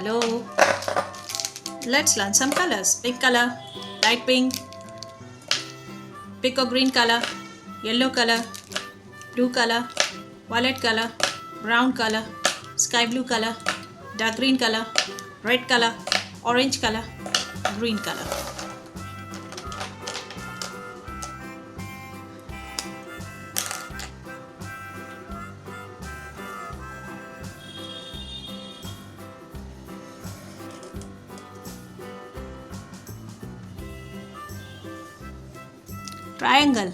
Hello. Let's learn some colors. Pink color, light pink, peacock green color, yellow color, blue color, violet color, brown color, sky blue color, dark green color, red color, orange color, green color. Triangle,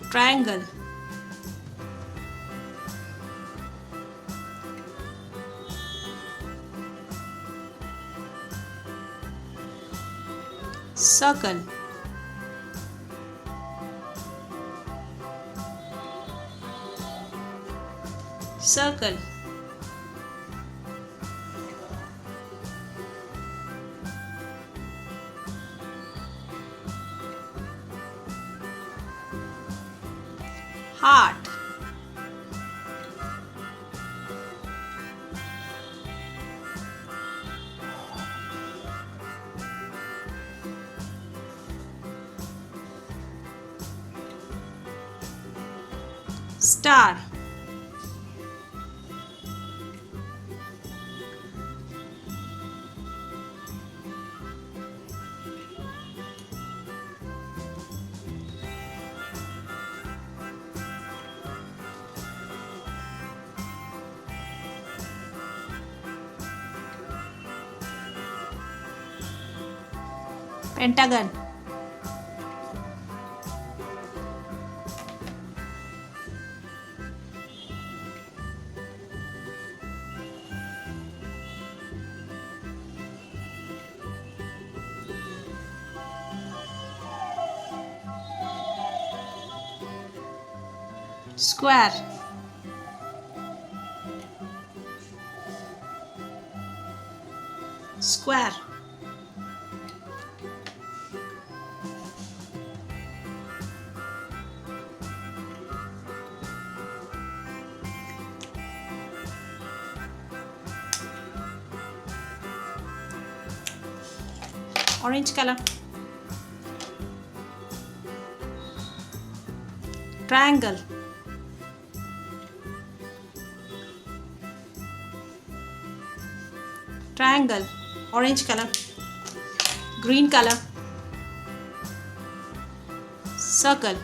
triangle, circle, circle, heart, star, pentagon, square, square, orange color, triangle, triangle, orange color, green color, circle,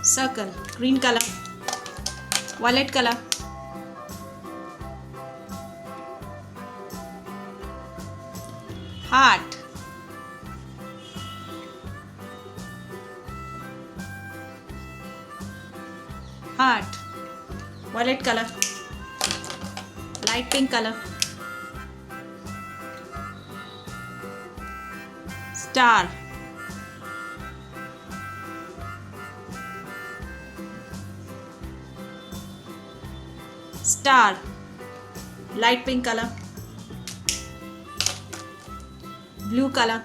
circle, green color, violet color, heart, heart, violet color, light pink color, star, star, light pink color, blue color,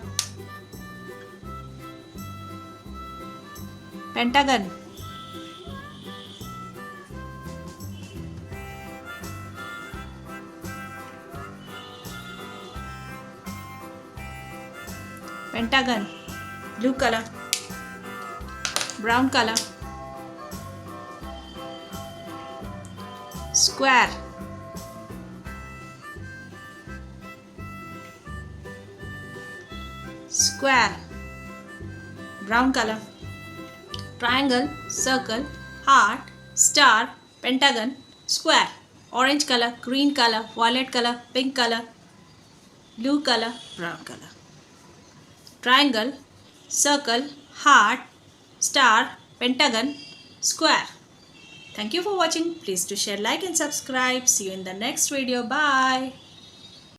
pentagon, pentagon, blue color, brown color, square, square, brown color, triangle, circle, heart, star, pentagon, square, orange color, green color, violet color, pink color, blue color, brown color, triangle, circle, heart, star, pentagon, square. Thank you for watching. Please do share, like and subscribe. See you in the next video. Bye.